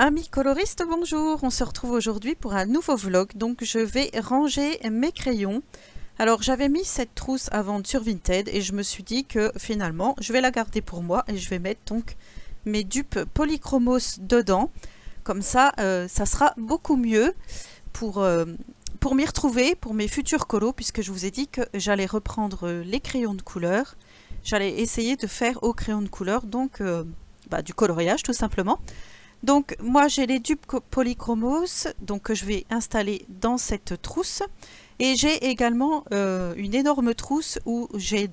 Amis coloristes, bonjour! On se retrouve aujourd'hui pour un nouveau vlog. Donc je vais ranger mes crayons. Alors j'avais mis cette trousse à vendre sur Vinted et je me suis dit que finalement je vais la garder pour moi et je vais mettre donc mes dupes polychromos dedans. Comme ça, ça sera beaucoup mieux pour m'y retrouver, pour mes futurs colos, puisque je vous ai dit que j'allais reprendre les crayons de couleur. J'allais essayer de faire au crayon de couleur, donc du coloriage tout simplement. Donc moi j'ai les dupes polychromos donc que je vais installer dans cette trousse et j'ai également une énorme trousse où j'ai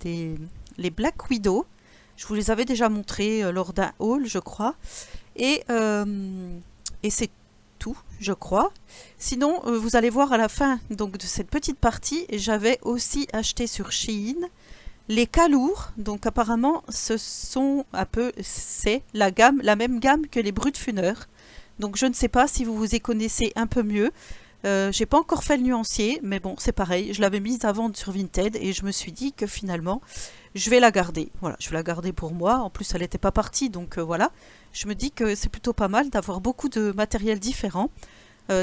les Black Widow. Je vous les avais déjà montrés lors d'un haul je crois et c'est tout je crois. Sinon vous allez voir à la fin donc de cette petite partie, j'avais aussi acheté sur Shein les calours. Donc apparemment c'est la même gamme que les brutfuneurs. Donc je ne sais pas si vous vous y connaissez un peu mieux. J'ai pas encore fait le nuancier, mais bon c'est pareil, je l'avais mise à vendre sur Vinted et je me suis dit que finalement je vais la garder. Voilà, je vais la garder pour moi. En plus elle n'était pas partie, donc voilà. Je me dis que c'est plutôt pas mal d'avoir beaucoup de matériel différent.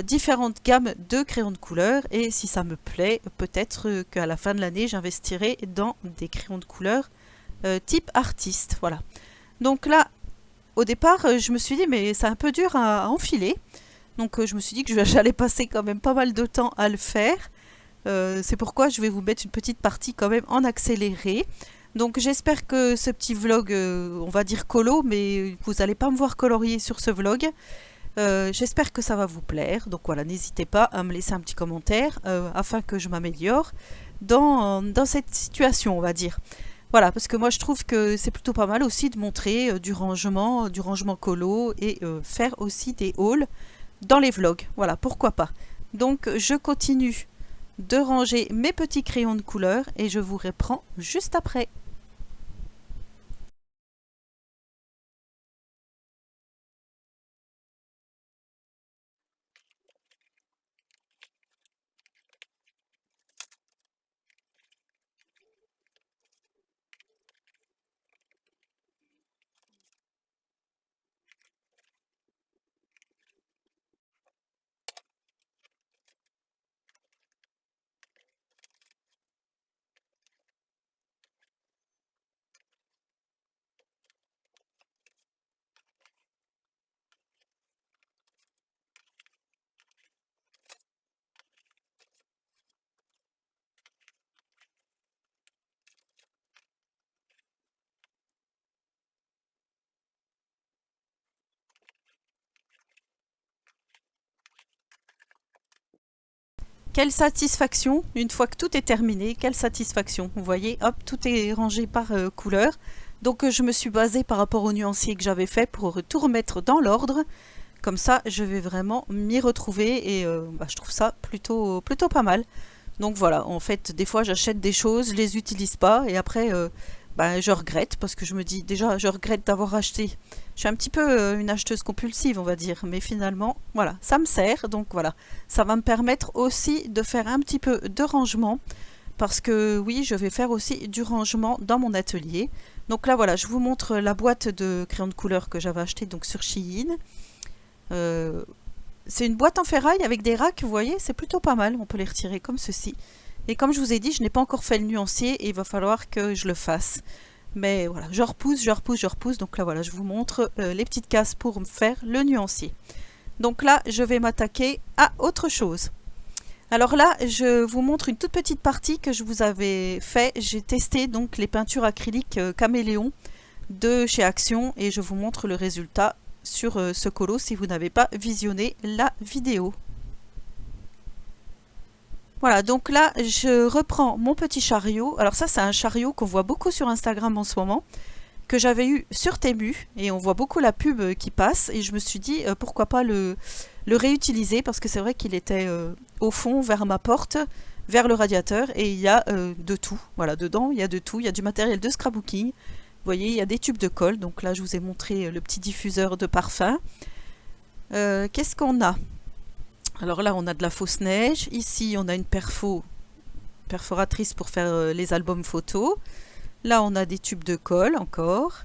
Différentes gammes de crayons de couleur et si ça me plaît, peut-être qu'à la fin de l'année j'investirai dans des crayons de couleur type artiste. Voilà. Donc là, au départ, je me suis dit mais c'est un peu dur à enfiler. Donc je me suis dit que j'allais passer quand même pas mal de temps à le faire. C'est pourquoi je vais vous mettre une petite partie quand même en accéléré. Donc j'espère que ce petit vlog, on va dire colo, mais vous n'allez pas me voir colorier sur ce vlog. J'espère que ça va vous plaire. Donc voilà, n'hésitez pas à me laisser un petit commentaire afin que je m'améliore dans cette situation, on va dire. Voilà, parce que moi je trouve que c'est plutôt pas mal aussi de montrer du rangement colo et faire aussi des hauls dans les vlogs. Voilà, pourquoi pas. Donc je continue de ranger mes petits crayons de couleur et je vous reprends juste après. Quelle satisfaction, une fois que tout est terminé, quelle satisfaction. Vous voyez, hop, tout est rangé par couleur. Donc je me suis basée par rapport au nuancier que j'avais fait pour tout remettre dans l'ordre. Comme ça, je vais vraiment m'y retrouver et je trouve ça plutôt pas mal. Donc voilà, en fait, des fois j'achète des choses, je les utilise pas et après je regrette parce que je me dis déjà je regrette d'avoir acheté. Je suis un petit peu une acheteuse compulsive, on va dire, mais finalement, voilà, ça me sert, donc voilà, ça va me permettre aussi de faire un petit peu de rangement parce que oui, je vais faire aussi du rangement dans mon atelier. Donc là, voilà, je vous montre la boîte de crayons de couleur que j'avais acheté donc sur Shein. Euh, c'est une boîte en ferraille avec des racks, vous voyez, c'est plutôt pas mal, on peut les retirer comme ceci. Et comme je vous ai dit, je n'ai pas encore fait le nuancier et il va falloir que je le fasse. Mais voilà, je repousse. Donc là, voilà, je vous montre les petites cases pour me faire le nuancier. Donc là, je vais m'attaquer à autre chose. Alors là, je vous montre une toute petite partie que je vous avais fait. J'ai testé donc les peintures acryliques Caméléon de chez Action et je vous montre le résultat sur ce colo si vous n'avez pas visionné la vidéo. Voilà, donc là, je reprends mon petit chariot. Alors ça, c'est un chariot qu'on voit beaucoup sur Instagram en ce moment, que j'avais eu sur Temu, et on voit beaucoup la pub qui passe, et je me suis dit, pourquoi pas le réutiliser, parce que c'est vrai qu'il était au fond, vers ma porte, vers le radiateur, et il y a de tout. Voilà, dedans, il y a de tout. Il y a du matériel de scrapbooking. Vous voyez, il y a des tubes de colle. Donc là, je vous ai montré le petit diffuseur de parfum. Qu'est-ce qu'on a? Alors là, on a de la fausse neige. Ici, on a une perforatrice pour faire les albums photos. Là, on a des tubes de colle encore.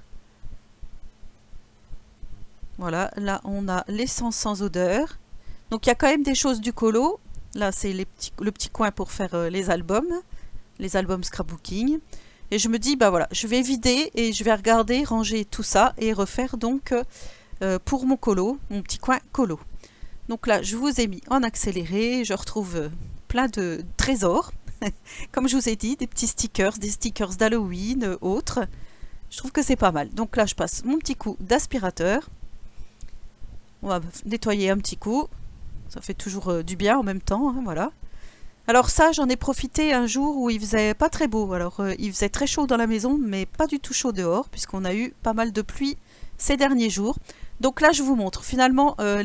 Voilà, là on a l'essence sans odeur. Donc il y a quand même des choses du colo. Là c'est le petit coin pour faire les albums scrapbooking. Et je me dis, bah voilà, je vais vider et je vais regarder, ranger tout ça et refaire donc pour mon colo, mon petit coin colo. Donc là, je vous ai mis en accéléré, je retrouve plein de trésors. Comme je vous ai dit, des petits stickers, des stickers d'Halloween, autres. Je trouve que c'est pas mal. Donc là, je passe mon petit coup d'aspirateur. On va nettoyer un petit coup. Ça fait toujours du bien en même temps, hein, voilà. Alors ça, j'en ai profité un jour où il faisait pas très beau. Alors il faisait très chaud dans la maison, mais pas du tout chaud dehors, puisqu'on a eu pas mal de pluie ces derniers jours. Donc là, je vous montre finalement le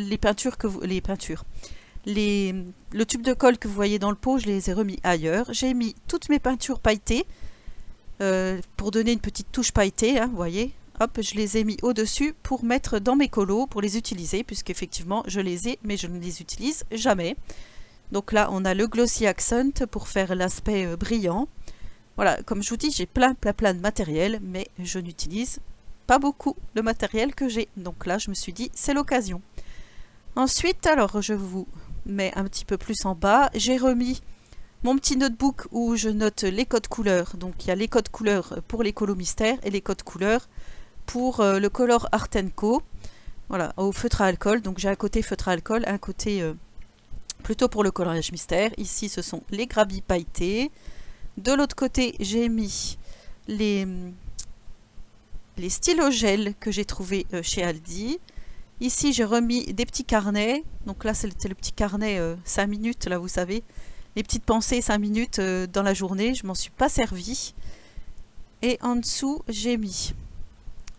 tube de colle que vous voyez dans le pot, je les ai remis ailleurs. J'ai mis toutes mes peintures pailletées pour donner une petite touche pailletée, hein, vous voyez. Hop, je les ai mis au-dessus pour mettre dans mes colos, pour les utiliser, puisqu'effectivement, je les ai, mais je ne les utilise jamais. Donc là, on a le Glossy Accent pour faire l'aspect brillant. Voilà, comme je vous dis, j'ai plein de matériel, mais je n'utilise pas beaucoup le matériel que j'ai. Donc là, je me suis dit, c'est l'occasion. Ensuite, alors, je vous mets un petit peu plus en bas. J'ai remis mon petit notebook où je note les codes couleurs. Donc, il y a les codes couleurs pour les colos mystères et les codes couleurs pour le Color Art & Co. Voilà, au feutre à alcool. Donc, j'ai un côté feutre à alcool, un côté plutôt pour le coloriage mystère. Ici, ce sont les grabis pailletés. De l'autre côté, j'ai mis les stylos gel que j'ai trouvé chez Aldi. Ici, j'ai remis des petits carnets. Donc là, c'est le petit carnet 5 minutes, là, vous savez. Les petites pensées 5 minutes dans la journée. Je m'en suis pas servi. Et en dessous, j'ai mis...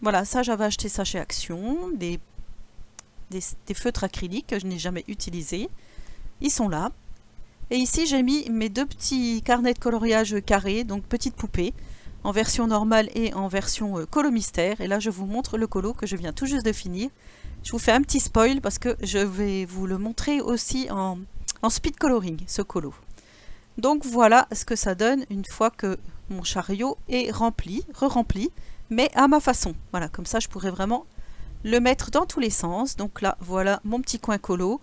Voilà, ça, j'avais acheté ça chez Action. Des feutres acryliques que je n'ai jamais utilisés. Ils sont là. Et ici, j'ai mis mes deux petits carnets de coloriage carrés, donc petites poupées, en version normale et en version colo mystère. Et là, je vous montre le colo que je viens tout juste de finir. Je vous fais un petit spoil parce que je vais vous le montrer aussi en speed coloring, ce colo. Donc voilà ce que ça donne une fois que mon chariot est rempli, re-rempli, mais à ma façon. Voilà, comme ça, je pourrais vraiment le mettre dans tous les sens. Donc là, voilà mon petit coin colo.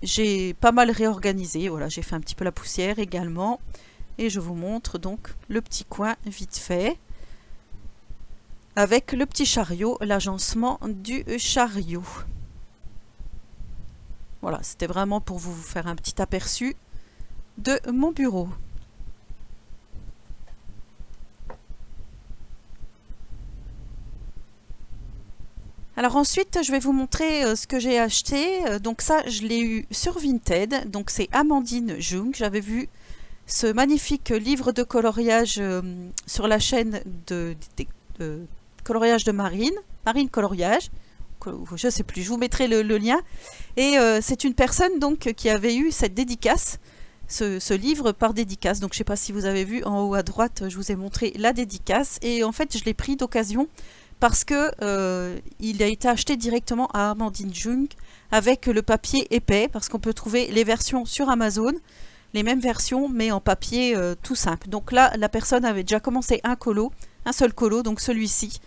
J'ai pas mal réorganisé, voilà, j'ai fait un petit peu la poussière également. Et je vous montre donc le petit coin vite fait. Avec le petit chariot, l'agencement du chariot. Voilà, c'était vraiment pour vous faire un petit aperçu de mon bureau. Alors ensuite, je vais vous montrer ce que j'ai acheté. Donc ça, je l'ai eu sur Vinted. Donc c'est Amandine Jung. J'avais vu ce magnifique livre de coloriage sur la chaîne de coloriage de Marine Coloriage. Je sais plus, je vous mettrai le lien. Et c'est une personne donc qui avait eu cette dédicace, ce livre par dédicace. Donc je ne sais pas si vous avez vu en haut à droite, je vous ai montré la dédicace. Et en fait, je l'ai pris d'occasion parce que il a été acheté directement à Amandine Jung avec le papier épais, parce qu'on peut trouver les versions sur Amazon, les mêmes versions mais en papier tout simple. Donc là, la personne avait déjà commencé un seul colo, donc celui-ci.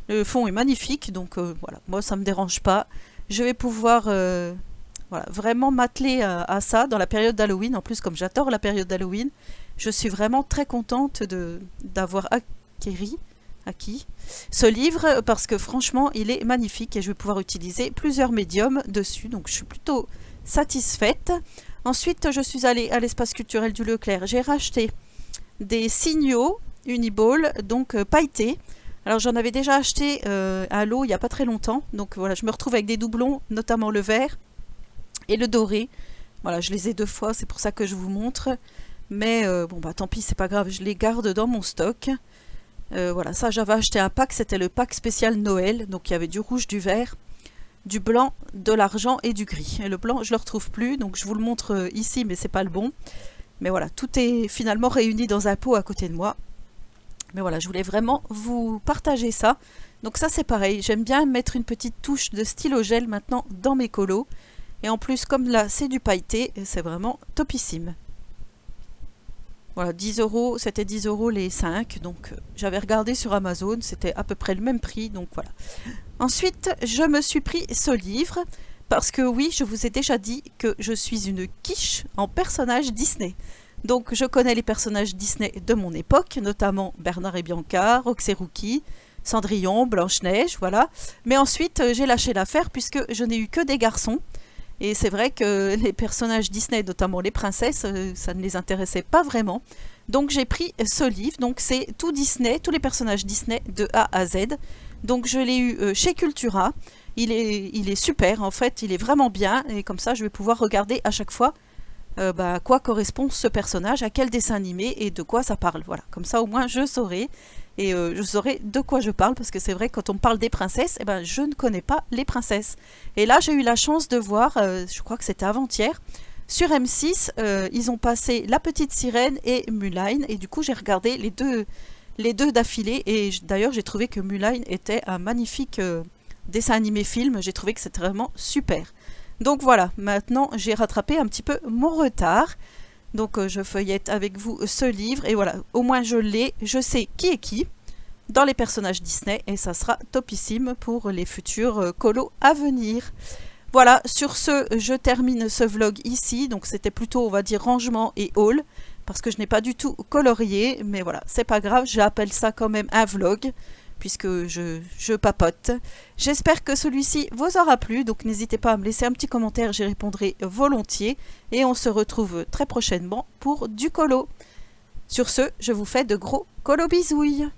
Le fond est magnifique, donc voilà, moi ça me dérange pas. Je vais pouvoir voilà, vraiment m'atteler à ça dans la période d'Halloween. En plus, comme j'adore la période d'Halloween, je suis vraiment très contente d'avoir acquis ce livre, parce que franchement il est magnifique et je vais pouvoir utiliser plusieurs médiums dessus, donc je suis plutôt satisfaite. Ensuite, je suis allée à l'espace culturel du Leclerc, j'ai racheté des signaux Uniball, donc pailletés. Alors j'en avais déjà acheté à l'eau il n'y a pas très longtemps, donc voilà, je me retrouve avec des doublons, notamment le vert et le doré. Voilà, je les ai 2 fois, c'est pour ça que je vous montre, mais bon bah tant pis, c'est pas grave, je les garde dans mon stock. Voilà, ça j'avais acheté un pack, c'était le pack spécial Noël, donc il y avait du rouge, du vert, du blanc, de l'argent et du gris. Et le blanc je le retrouve plus, donc je vous le montre ici, mais c'est pas le bon. Mais voilà, tout est finalement réuni dans un pot à côté de moi. Mais voilà, je voulais vraiment vous partager ça. Donc ça c'est pareil, j'aime bien mettre une petite touche de stylo gel maintenant dans mes colos. Et en plus, comme là c'est du pailleté, c'est vraiment topissime. Voilà, 10 euros, c'était 10 euros les 5. Donc j'avais regardé sur Amazon, c'était à peu près le même prix. Donc voilà. Ensuite, je me suis pris ce livre. Parce que oui, je vous ai déjà dit que je suis une quiche en personnages Disney. Donc je connais les personnages Disney de mon époque, notamment Bernard et Bianca, Rox et Rookie, Cendrillon, Blanche-Neige, voilà. Mais ensuite, j'ai lâché l'affaire puisque je n'ai eu que des garçons. Et c'est vrai que les personnages Disney, notamment les princesses, ça ne les intéressait pas vraiment. Donc j'ai pris ce livre, donc c'est tout Disney, tous les personnages Disney de A à Z. Donc je l'ai eu chez Cultura. Il est super, en fait, il est vraiment bien. Et comme ça, je vais pouvoir regarder à chaque fois à quoi correspond ce personnage, à quel dessin animé et de quoi ça parle. Voilà, comme ça au moins je saurai. Et je saurai de quoi je parle, parce que c'est vrai, quand on parle des princesses, eh ben, je ne connais pas les princesses. Et là, j'ai eu la chance de voir, je crois que c'était avant-hier, sur M6, ils ont passé La Petite Sirène et Mulan. Et du coup, j'ai regardé les deux d'affilée. Et d'ailleurs, j'ai trouvé que Mulan était un magnifique dessin animé film. J'ai trouvé que c'était vraiment super. Donc voilà, maintenant j'ai rattrapé un petit peu mon retard. Donc je feuillette avec vous ce livre et voilà, au moins je l'ai, je sais qui est qui dans les personnages Disney et ça sera topissime pour les futurs colos à venir. Voilà, sur ce, je termine ce vlog ici. Donc c'était plutôt, on va dire, rangement et haul parce que je n'ai pas du tout colorié, mais voilà, c'est pas grave, j'appelle ça quand même un vlog puisque je papote. J'espère que celui-ci vous aura plu, donc n'hésitez pas à me laisser un petit commentaire, j'y répondrai volontiers. Et on se retrouve très prochainement pour du colo. Sur ce, je vous fais de gros colo bisouilles.